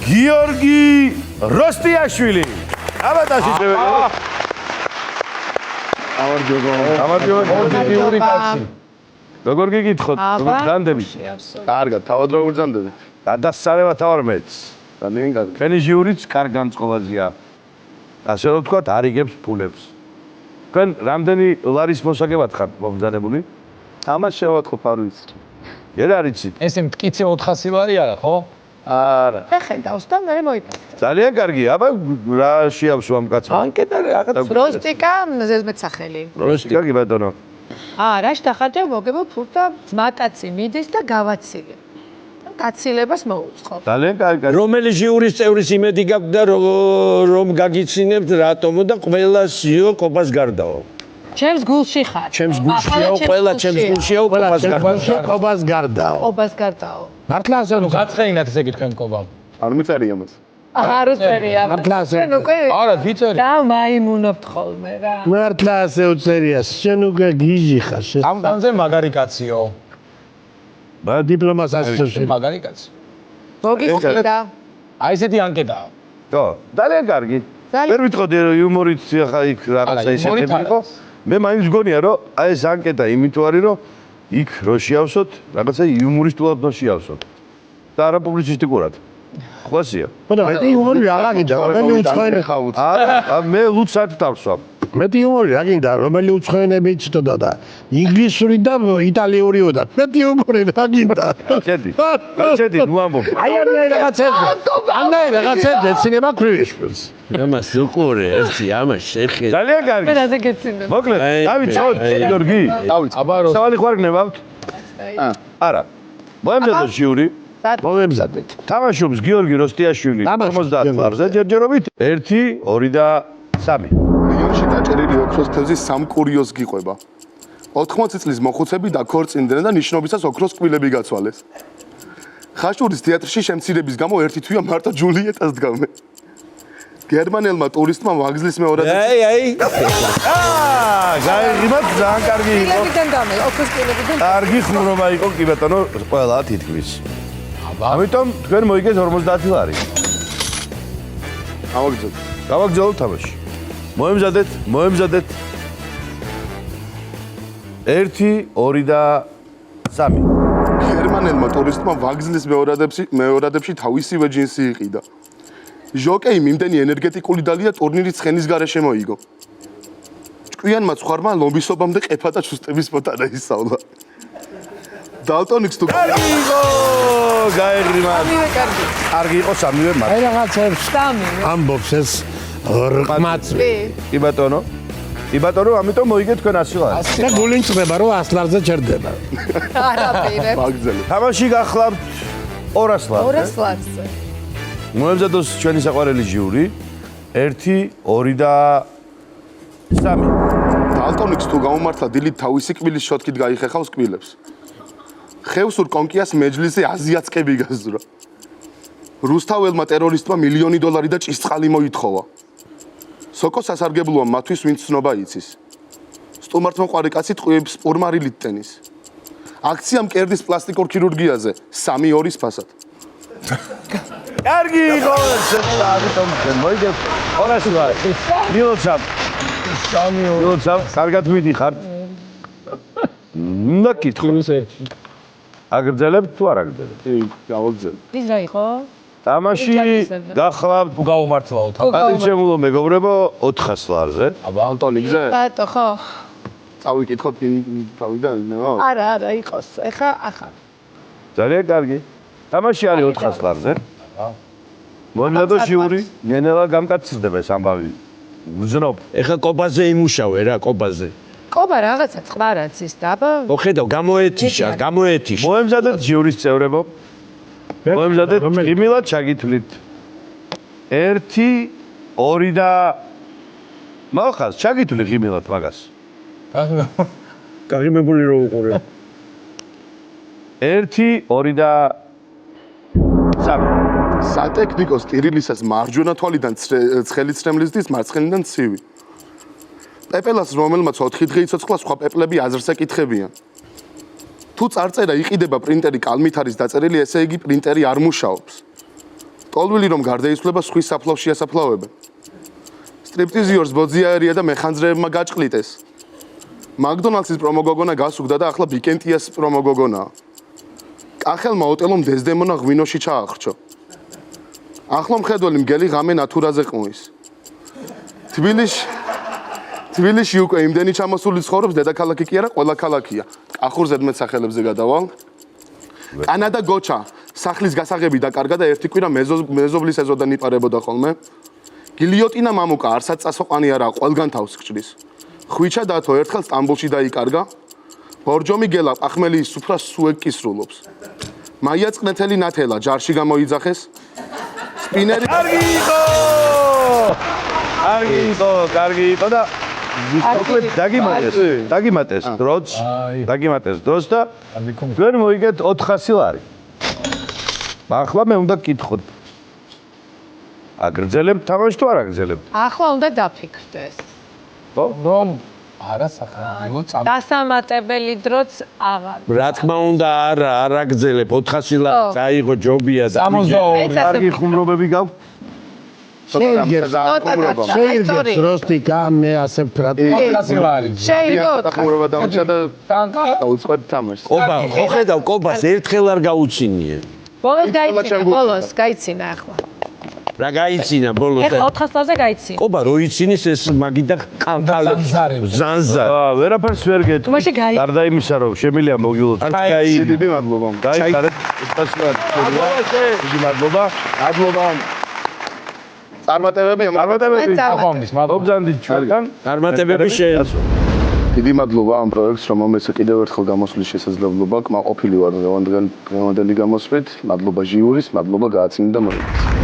გიორგი როსტიაშვილი. აბატაში შევეძლო. გამარჯობა პოზიტიური კაცი. როგორ გიგითხოთ? გზანდები? კარგად, თავად როგორ გზანდები? გადასწრება თავარ მეც. რამდენი კარგი. თქვენი ჟიურიც კარგ განწყობაზეა. ასე რომ ვთქვათ, არიგებს ფულებს. თქვენ რამდენი ლარის მოსაგებად ხართ მომბრძანებული? ამას შევატყობ არ ვიცი. ვერ არიცით. ესე მტკიცე 400 ლარი არა, ხო? არა. ხედავს და მე მოიწევს. ძალიან კარგი. აბა რა შეავსო ამ კაცმა? ანკეტა რაღაც როსტიკა ზედმეტსახელი. როსტიკა კი ბატონო. რა შეხარჯა მოგებო ფულს და მატაცი მიდის და გავაცილე. გაცილებას მოუწყობ. ძალიან კარგი. რომელი ჟიურის წევრის იმედი გაქვთ და რომ გაგიცინებთ რატომო და ყველა სიო კოპას გარდაო. ჩემს გულში ხარ. ჩემს გულშიაო, ყველა ჩემს გულშიაო კოპას გარდაო. კობას გარდაო. ობას გარდაო. მართლა ასე ნუ გაცხენინათ ესე გითხრენ კობამ. არ მიწერია მას. არ უწერია. მართლა ასე. შენ უკვე არა, ვიწერი. და მაიმუნობთ ხოლმე რა. მართლა ასე უწერია. შენ უკვე გიჟი ხარ. ამზე მაგარი კაციო. ბა დიპლომას ასე. მაგარი კაცი. მოგიხდა. აი ესეთი ანკეტაა. ხო, ძალიან კარგი. ვერ ვიტყოდი რომ იუმორით ხა იქ რაღაცა ისეთი იყო. მე მაინც მგონია რომ აი ეს ანკეტა იმითო არის რომ იქ რო შეავსოთ, რაღაცა იუმორისტულად რო შეავსოთ. და არა პუბლიცისტიკურად. ხოსია. მეტი იუმორი რა გინდა? რომელი უცხოენები ხავთ? არა, მე ლუცად დავსვამ. მეტი იუმორი რა გინდა? რომელი უცხოენები იცოდა და ინგლისური და იტალიურიო და მეტი იუმორი რა გინდა? შედი. შედი, ნუ ამბობ. აი ამ რაღაცებზე ცინემა ქრივიშვილს. ამას უყურე, ერთი ამას შეხედე. ძალიან კარგი. მე რაზე გეცინებ. მოკლედ, დავიცოთ, გიორგი. დავიცი. აბა რო სავალი ხوار გნებავთ? არა. მოემზადოთ ჟიური. მომემზადეთ. თამაშობს გიორგი როსტიაშვილი 50 ლარზე ჯერჯერობით 1, 2 და 3. მილიონში დაჭერილი ოქროს თევზის სამ კურიოზს გიყვება. 80 წლის მოხუცები დაქორწინდნენ და ნიშნობისას ოქროს კბილები გაცვალეს. ხაშურის თეატრში შემცირების გამო ერთი თვია მარტო ჯულიეტას დგამენ. გერმანელმა ტურისტმა ვაგზლის მეორადაც გაიღიმათ ძალიან კარგი იყო. კილებიდან დამე, ოქროს კილებიდან. კარგი ხმრობა იყო კი ბატონო, ყველა თითქმის. ამიტომ თქვენ მოიგეთ 50 ლარი. ავაგზავნა. გავაგზავნოთ თამაში. მოემზადეთ. 1, 2 და 3. გერმანელმა ტურისტმა ვაგზლის მეორადებში თავისივე ჯინსი იყიდა. ჟოკეი მიმდენი ენერგეტიკული დალია ტურნირის ცხენის გარეშე მოიგო. ჭკვიანმა ცხარმა ლომბისობამდე ყეფა და ჩუსტების მოტანა ისწავლა. დალტონიკს თუ კარგი იყო, გაიღიმა. სამივე კარგი. კარგი იყო სამივე მათ. აი რაღაცებს სამივე. ამბობს ეს რყმაც. კი ბატონო. კი ბატონო, ამიტომ მოიგეთ თქვენ 100 ლარი. და გული წდება რომ 100 ლარზე ჩერდება. არაფერი. ვაგზელი. თამაში გახლავთ 200 ლარი. 200 ლარზე. მოემზადოს ჩვენი საყვარელი ჟიური 1, 2 და 3. დალტონიკს თუ გაუმართლა დილით თავისი კბილის შოთქით გაიხეხავს კბილებს. ხევსურ კონკიას მეჯლისზე აზიაცკები გაზრა. რუსთაველმა ტერორისტმა $1,000,000 და ჭისწყალი მოითხოვა. სოკო სასარგებლოა მათთვის, ვინც ცნობა იცის. სტუმართმოყვარე კაცი ტყუებს პორმარილით ტენის. აქცია მკერდის პლასტიკურ ქირურგიაზე 3-2 ფასად. კარგი იყო ეს ამიტომ მოიგეთ 200 ლარი. მილოცავ. მილოცავ, კარგად მიდიხარ. უნდა კითხულზე. აგრძელებთ თუ არ აგრძელებთ? გავაგზავნე. ის რა იყო? თამაში გახლავთ გაუმართლაო თან. პატიჟემულო მეგობრებო 400 ლარზე. აბა ანტონიკზე ბატო ხო? წავიკითხოთ თავიდან, ნო? არა, იყოს. ეხა ახლა. ძალიან კარგი. თამაში არის 400 ლარზე. მოემზადოს ჟიური, ნენელა გამკაცრდება ეს ამბავი. უზნობ. ეხა კოპაზე იმუშავე რა, კოპაზე. კობა რაღაცა წყარაც ის და აბა ხო ხედავ, გამოეთიშა. მოემზადეთ ჟიურის წევრებო. მოემზადეთ ღიმილად ჩაგითვლით. 1, 2 და მოხას, ჩაგითვლი ღიმილად მაგას. გაღიმებული რო უყურე. 1, 2 და 3. სატექნიკოს ტირილისას მარჯვენა თვალიდან ცხელი ცრემლისდის მარცხენიდან ცივი. პეპელას რომელმაც 4 დღე იცოცხლა, სხვა პეპლები აზრს ეკითხებიან. თუ წარწერა იყიდება პრინტერი კალმით არის დაწერილი, ესე იგი პრინტერი არ მუშაობს. ტოლვილი რომ გარდაიცვლება სხვის საფლავში ასაფლავებენ. სტრიპტიზიორს ბოძიაერია და მეხანძრეებმა გაჭყლიტეს. მაკდონალდსის პრომოგოგონა გასუგდა და ახლა ბიკენტიას პრომოგოგონაა. კახელმა ოტელომ დეზდემონა ღვინოში ჩაახრჩო. ახლო მხედველი მგელი ღამე ნატურაზე ყმის. თბილისში უკვე იმდენი ჩამოსული ცხოვრობს, დედაქალაქი კი არა, ყველა ქალაქია. კახურ ზედმეტსახელებზე გადავალ. კანადა გოჩა, სახლის გასაღები დაკარგა და ერთი კვირა მეზობლის ეზოდან იპარებოდა ხოლმე. გილიოტინა მამუკა არსად წასოყანი არა, ყველგან თავს გჭრის. ხვიჩა დათო ერთხელ სტამბოლში დაიკარგა. ბორჯომი გელა პახმელის სუფრას სუეკ კისრულობს. მაია წყნეთელი ნათელა ჯარში გამოიძახეს. სპინერი კარგი იყო და დაგიმატეს დროს და ვერ მოიგეთ 400 ლარი. ახლა მე უნდა გკითხოთ. აგრძელებთ თამაში თუ არ აგრძელებთ? ახლა უნდა დაფიქრდეს. რომ არა სახელმწიფო დასამატებელი დროც აღარ. რა თქმა უნდა, არ აგრძელებ 400 ლარი წაიღო ჯობია და 62 კარგი ხუმრობები გაქვს. შეიგებს როსტიკა მე ასე ვთქვა. 400 ლარი. შეიძლება ხმურობა დამჭა და ტანკა დაუწყებ თამაშს. კობა, ხო ხედავ, კობას ერთხელ არ გაუჩინიე. ბოლოს გაიცინა ახლა. რა გაიცინა ბოლოს? ეხლა 400 ლარზე გაიცინა. კობა, რო იცინის ეს მაგიდა ზანზა. ვერაფერს ვერ გეტყვი. თუმაში გაი- გარდა იმისა, რომ შემიძლია მოგილოთ. დიდი მადლობა. გაიხარეთ 400 ლარი. დიდი მადლობა. წარმატებები ახომდის მადლობა მოგზანდით ჩვენთან. წარმატებები შეეძლო. დიდი მადლობა ამ პროექტს, რომ მომეცა კიდევ ერთხელ გამოსვლის შესაძლებლობა. კმაყოფილი ვარ დღევანდელი გამოსვლით. მადლობა ჟიურის, მადლობა გააცინო და მოიგეთ.